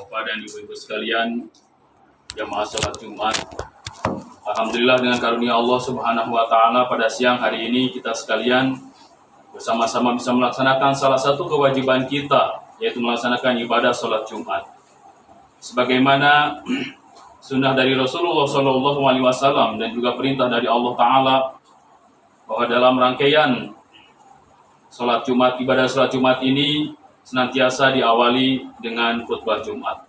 Bapak dan Ibu-ibu sekalian, jamaah salat Jumat. Alhamdulillah dengan karunia Allah Subhanahu wa taala pada siang hari ini kita sekalian bersama-sama bisa melaksanakan salah satu kewajiban kita, yaitu melaksanakan ibadah salat Jumat. Sebagaimana sunnah dari Rasulullah SAW dan juga perintah dari Allah Ta'ala bahwa dalam rangkaian salat Jumat, ibadah salat Jumat ini senantiasa diawali dengan khutbah Jumat.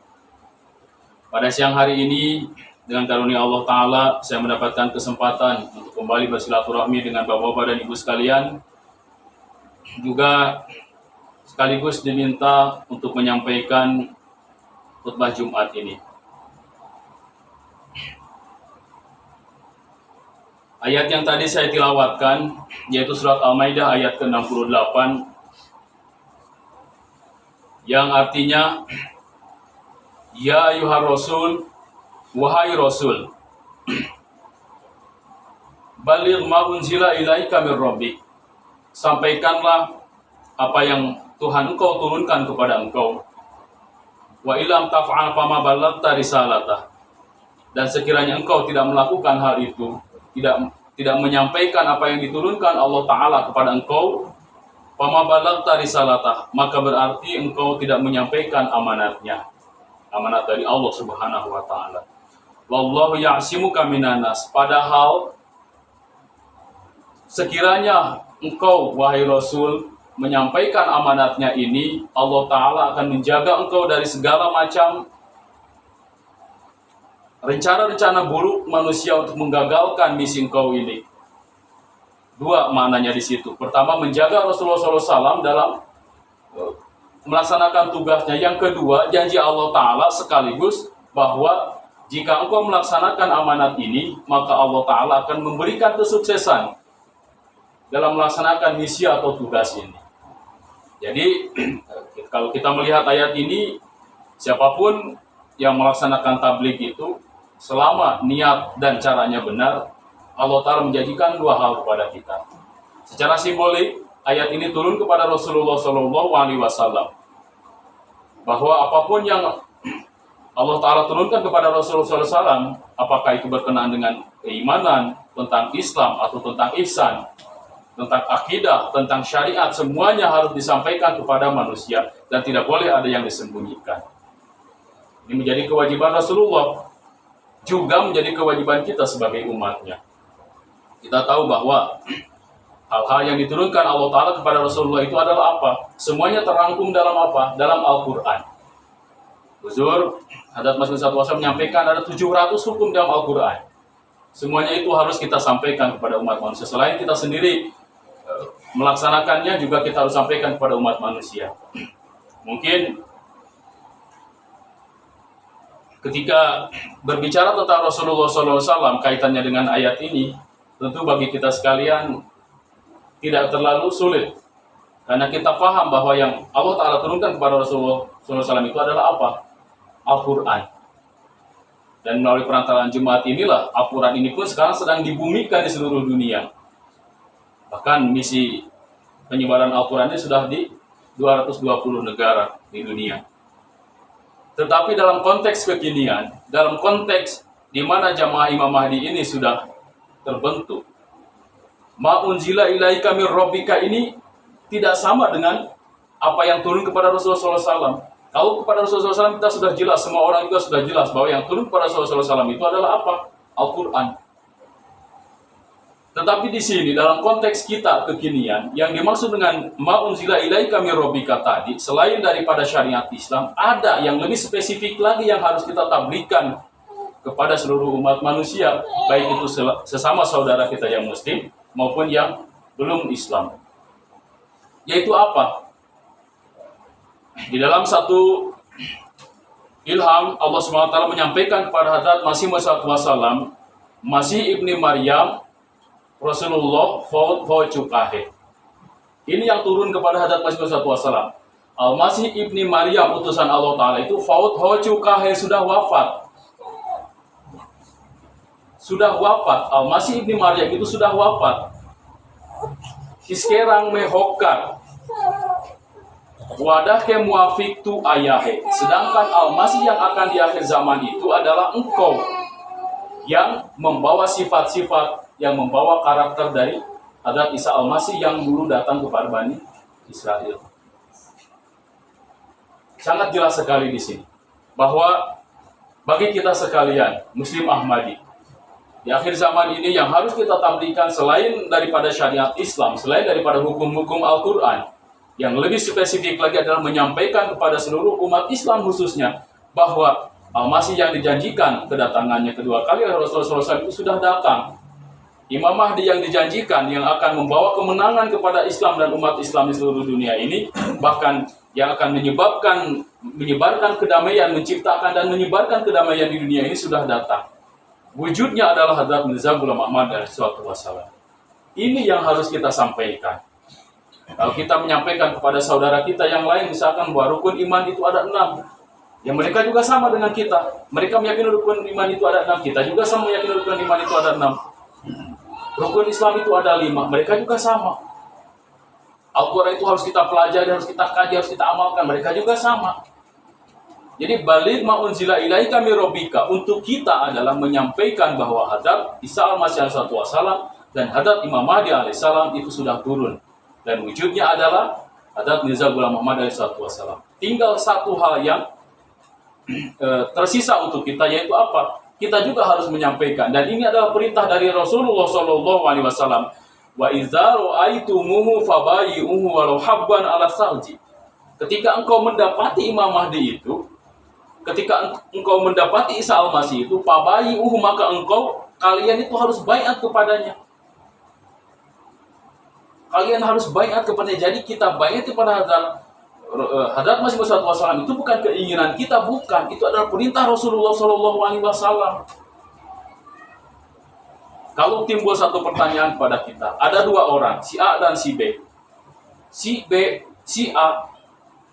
Pada siang hari ini, dengan karunia Allah Ta'ala, saya mendapatkan kesempatan untuk kembali bersilaturahmi dengan Bapak-Bapak dan Ibu sekalian. Juga sekaligus diminta untuk menyampaikan khutbah Jumat ini. Ayat yang tadi saya tilawatkan, yaitu surat Al-Maidah ayat ke-68, yang artinya, Ya ayuhar Rasul, wahai Rasul, baligh ma unzila ilaika mir rabbik, sampaikanlah apa yang Tuhan engkau turunkan kepada engkau. Wa ilam taf'al fama ballaghta risalatah, dan sekiranya engkau tidak melakukan hal itu, tidak menyampaikan apa yang diturunkan Allah Ta'ala kepada engkau, fama ballaghta risalatah, maka berarti engkau tidak menyampaikan amanatnya, amanat dari Allah Subhanahu wa taala. Wallahu ya'simuka minan nas, padahal sekiranya engkau wahai Rasul menyampaikan amanatnya ini, Allah Ta'ala akan menjaga engkau dari segala macam rencana-rencana buruk manusia untuk menggagalkan misi engkau ini. Dua maknanya di situ. Pertama, menjaga Rasulullah SAW dalam melaksanakan tugasnya. Yang kedua, janji Allah Ta'ala sekaligus bahwa jika engkau melaksanakan amanat ini, maka Allah Ta'ala akan memberikan kesuksesan dalam melaksanakan misi atau tugas ini. Jadi, kalau kita melihat ayat ini, siapapun yang melaksanakan tabligh itu, selama niat dan caranya benar, Allah Ta'ala menjanjikan dua hal kepada kita. Secara simbolik, ayat ini turun kepada Rasulullah SAW, bahwa apapun yang Allah Ta'ala turunkan kepada Rasulullah SAW, apakah itu berkenaan dengan keimanan, tentang Islam atau tentang ihsan, tentang akidah, tentang syariat, semuanya harus disampaikan kepada manusia dan tidak boleh ada yang disembunyikan. Ini menjadi kewajiban Rasulullah, juga menjadi kewajiban kita sebagai umatnya. Kita tahu bahwa hal-hal yang diturunkan Allah Ta'ala kepada Rasulullah itu adalah apa? Semuanya terangkum dalam apa? Dalam Al-Quran. Huzur Hadrat Masih Satwasa menyampaikan ada 700 hukum dalam Al-Quran. Semuanya itu harus kita sampaikan kepada umat manusia. Selain kita sendiri melaksanakannya, juga kita harus sampaikan kepada umat manusia. Mungkin ketika berbicara tentang Rasulullah SAW kaitannya dengan ayat ini, tentu bagi kita sekalian tidak terlalu sulit, karena kita paham bahwa yang Allah Ta'ala turunkan kepada Rasulullah SAW itu adalah apa? Al-Quran. Dan melalui perantaraan Jumat inilah Al-Quran ini pun sekarang sedang dibumikan di seluruh dunia. Bahkan misi penyebaran Al-Quran ini sudah di 220 negara di dunia. Tetapi dalam konteks kekinian, dalam konteks di mana jamaah Imam Mahdi ini sudah terbentuk, ma unzila ilaika mir rabbika ini tidak sama dengan apa yang turun kepada Rasulullah SAW. Kalau kepada Rasulullah SAW kita sudah jelas, semua orang juga sudah jelas bahwa yang turun kepada Rasulullah SAW itu adalah apa? Al-Quran. Tetapi di sini dalam konteks kita kekinian, yang dimaksud dengan ma unzila ilaika mir rabbika tadi, selain daripada syariat Islam, ada yang lebih spesifik lagi yang harus kita tablighkan kepada seluruh umat manusia, baik itu sesama saudara kita yang muslim maupun yang belum Islam. Yaitu apa? Di dalam satu ilham, Allah SWT menyampaikan kepada Hadrat Masih Maud Masih ibni Maryam, Rasulullah Faud Cukahe. Ini yang turun kepada Hadrat Masih Maud Al-Masih ibni Maryam, utusan Allah Ta'ala itu Faud Cukahe, sudah wafat. Sudah wafat, Al-Masih ibni Maryam itu sudah wafat. Iskerang mehokat Wadah ke muafik tu ayahe. Sedangkan Al-Masih yang akan di akhir zaman itu adalah engkau yang membawa sifat-sifat, yang membawa karakter dari Hadrat Isa Al-Masih yang dulu datang kepada Bani Israel. Sangat jelas sekali di sini bahwa bagi kita sekalian, Muslim Ahmadi, di akhir zaman ini yang harus kita tablighkan selain daripada syariat Islam, selain daripada hukum-hukum Al-Quran, yang lebih spesifik lagi adalah menyampaikan kepada seluruh umat Islam khususnya bahwa Al-Masih yang dijanjikan kedatangannya kedua kali oleh Rasulullah SAW itu sudah datang. Imam Mahdi yang dijanjikan yang akan membawa kemenangan kepada Islam dan umat Islam di seluruh dunia ini, bahkan yang akan menyebarkan kedamaian, menciptakan dan menyebarkan kedamaian di dunia ini sudah datang. Wujudnya adalah Hadrat Mirza Ghulam Ahmad alaihi wassalam. Ini yang harus kita sampaikan. Kalau kita menyampaikan kepada saudara kita yang lain, misalkan bahwa rukun iman itu ada 6, yang mereka juga sama dengan kita. Mereka meyakini rukun iman itu ada 6, kita juga sama meyakini rukun iman itu ada 6. Rukun Islam itu ada 5, mereka juga sama. Al-Quran itu harus kita pelajari, harus kita kaji, harus kita amalkan, mereka juga sama. Jadi baligh ma unzila ilaika mir rabbika, untuk kita adalah menyampaikan bahwa Hadrat Isa Al-Masih alaihi wassalam dan Hadrat Imam Mahdi alaihi salam itu sudah turun. Dan wujudnya adalah Hadrat Mirza Ghulam Ahmad alaihi wassalam. Tinggal satu hal yang tersisa untuk kita, yaitu apa? Kita juga harus menyampaikan, dan ini adalah perintah dari Rasulullah SAW. Wa idza ra'aitumuhu fabayyuhu walau habban ala salji. Ketika engkau mendapati Imam Mahdi itu, ketika engkau mendapati Isa Al-Masih itu, fabayyuhu, maka kalian itu harus baiat kepadanya. Kalian harus baiat kepadanya. Jadi kita baiat kepada Hadrat Masih Wasallam itu bukan keinginan kita, bukan. Itu adalah perintah Rasulullah SAW. Kalau timbul satu pertanyaan pada kita, ada 2 orang, si A dan si B. Si A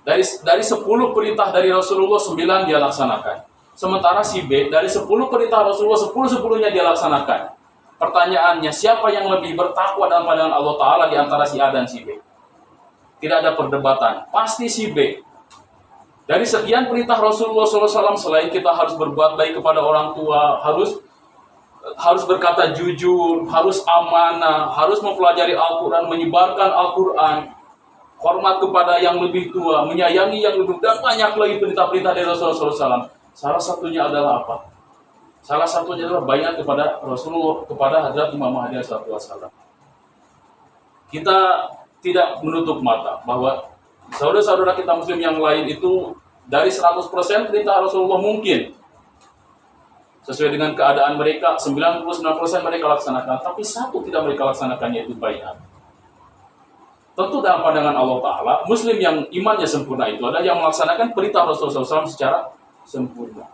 dari 10 perintah dari Rasulullah 9 dia laksanakan. Sementara si B dari 10 perintah Rasulullah 10-10-nya dia laksanakan. Pertanyaannya, siapa yang lebih bertakwa dalam pandangan Allah Ta'ala di antara si A dan si B? Tidak ada perdebatan, pasti si B. Dari sekian perintah Rasulullah SAW, selain kita harus berbuat baik kepada orang tua, harus berkata jujur, harus amanah, harus mempelajari Al-Quran, menyebarkan Al-Quran, hormat kepada yang lebih tua, menyayangi yang lebih, dan banyak lagi perintah-perintah dari Rasulullah SAW. Salah satunya adalah apa? Salah satunya adalah baiat kepada Rasulullah, kepada Hadrat Imam Mahdi SAW. Kita tidak menutup mata bahwa saudara-saudara kita Muslim yang lain itu dari 100% perintah Rasulullah mungkin sesuai dengan keadaan mereka, 99% mereka laksanakan, tapi satu tidak mereka laksanakan, yaitu baiat. Tentu dalam pandangan Allah Ta'ala, Muslim yang imannya sempurna itu adalah yang melaksanakan perintah Rasulullah SAW secara sempurna.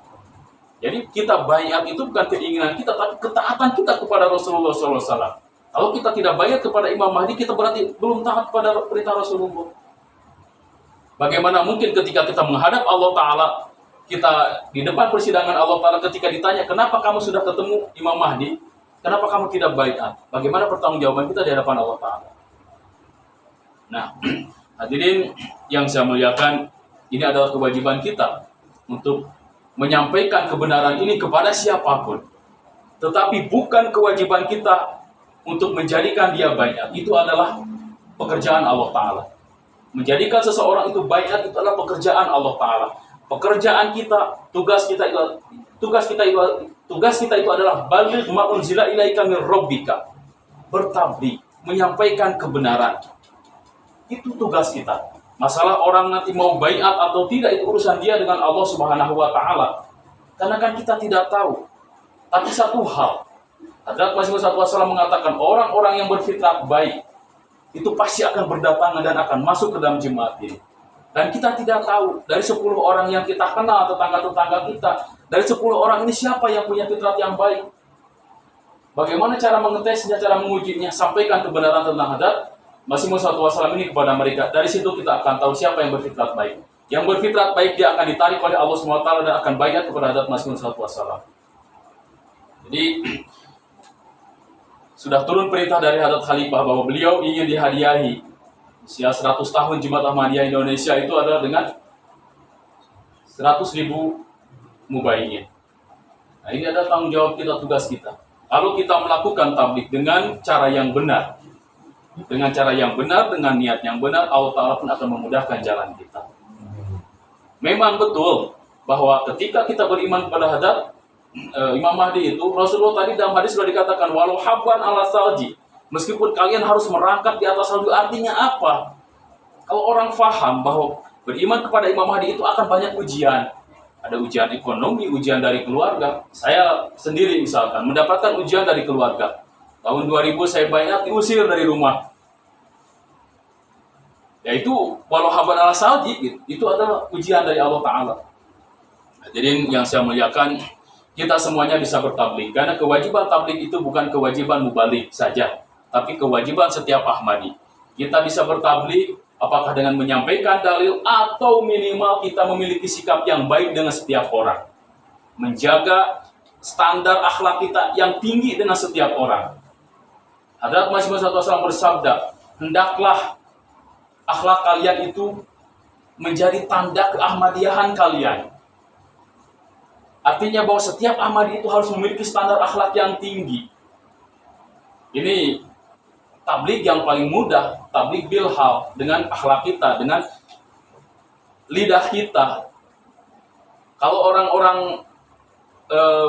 Jadi kita baiat itu bukan keinginan kita, tapi ketaatan kita kepada Rasulullah SAW. Kalau kita tidak baiat kepada Imam Mahdi, kita berarti belum taat pada perintah Rasulullah. Bagaimana mungkin ketika kita menghadap Allah Ta'ala, kita di depan persidangan Allah Ta'ala, ketika ditanya, kenapa kamu sudah ketemu Imam Mahdi? Kenapa kamu tidak baiat? Bagaimana pertanggungjawaban kita di hadapan Allah Ta'ala? Nah, hadirin yang saya muliakan, ini adalah kewajiban kita untuk menyampaikan kebenaran ini kepada siapapun. Tetapi bukan kewajiban kita untuk menjadikan dia baiat. Itu adalah pekerjaan Allah Ta'ala. Menjadikan seseorang itu baiat itu adalah pekerjaan Allah Ta'ala. Pekerjaan kita, tugas kita itu adalah baligh ma unzila ilaika mir rabbika. Bertabligh, menyampaikan kebenaran. Itu tugas kita. Masalah orang nanti mau baiat atau tidak, itu urusan dia dengan Allah Subhanahu wa Ta'ala. Karena kan kita tidak tahu. Tapi satu hal, Hadrat Masih Wasallam mengatakan orang-orang yang berfitrat baik itu pasti akan berdatangan dan akan masuk ke dalam jemaat ini. Dan kita tidak tahu dari 10 orang yang kita kenal, tetangga-tetangga kita, dari 10 orang ini siapa yang punya fitrat yang baik. Bagaimana cara mengetesnya, cara mengujinya? Sampaikan kebenaran tentang Hadrat Masih Wasallam ini kepada mereka. Dari situ kita akan tahu siapa yang berfitrat baik. Yang berfitrat baik dia akan ditarik oleh Allah SWT dan akan baiat kepada Hadrat Masih Wasallam. Jadi sudah turun perintah dari Hadrat Khalifah bahwa beliau ingin dihadiahi usia 100 tahun Jemaat Ahmadiyah Indonesia itu adalah dengan 100.000 mubayyin. Nah, ini adalah tanggung jawab kita, tugas kita. Kalau kita melakukan tabligh dengan cara yang benar, dengan niat yang benar, Allah Ta'ala pun akan memudahkan jalan kita. Memang betul bahwa ketika kita beriman kepada Hadrat Imam Mahdi itu, Rasulullah tadi dalam hadis sudah dikatakan, walau habban ala salji, meskipun kalian harus merangkak di atas salju. Artinya apa? Kalau orang faham bahwa beriman kepada Imam Mahdi itu akan banyak ujian. Ada ujian ekonomi, ujian dari keluarga. Saya sendiri misalkan mendapatkan ujian dari keluarga. Tahun 2000 saya banyak diusir dari rumah. Yaitu walau habban ala salji, itu adalah ujian dari Allah Ta'ala. Jadi yang saya muliakan, kita semuanya bisa bertabligh. Karena kewajiban tabligh itu bukan kewajiban mubalik saja, tapi kewajiban setiap Ahmadi. Kita bisa bertabligh apakah dengan menyampaikan dalil atau minimal kita memiliki sikap yang baik dengan setiap orang. Menjaga standar akhlak kita yang tinggi dengan setiap orang. Hadrat Masih Maud SAW bersabda, hendaklah akhlak kalian itu menjadi tanda keahmadiyahan kalian. Artinya bahwa setiap Ahmadi itu harus memiliki standar akhlak yang tinggi. Ini tabligh yang paling mudah, tabligh bilhal, dengan akhlak kita, dengan lidah kita. Kalau orang-orang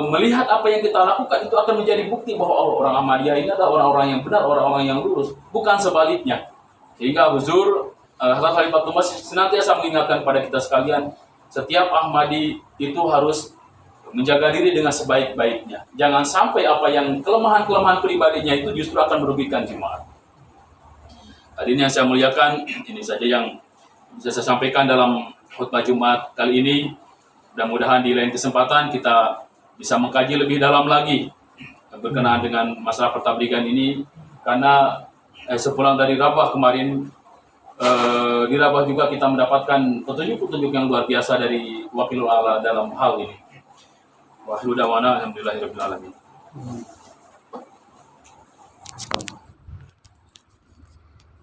melihat apa yang kita lakukan, itu akan menjadi bukti bahwa orang Ahmadiyah ini adalah orang-orang yang benar, orang-orang yang lurus, bukan sebaliknya. Sehingga Huzur Hadrat Khalifatul Masih senantiasa mengingatkan pada kita sekalian, setiap Ahmadi itu harus menjaga diri dengan sebaik-baiknya. Jangan sampai apa yang kelemahan-kelemahan pribadinya itu justru akan merugikan jemaat. Hadirin yang saya muliakan, ini saja yang bisa saya sampaikan dalam khutbah Jumat kali ini. Mudah-mudahan di lain kesempatan kita bisa mengkaji lebih dalam lagi berkenaan dengan masalah pertablighan ini. Karena sepulang dari Rabah kemarin, di Rabah juga kita mendapatkan petunjuk-petunjuk yang luar biasa dari Wakilul A'la dalam hal ini. Wa akhiru da'wana alhamdulillahirabbil alamin.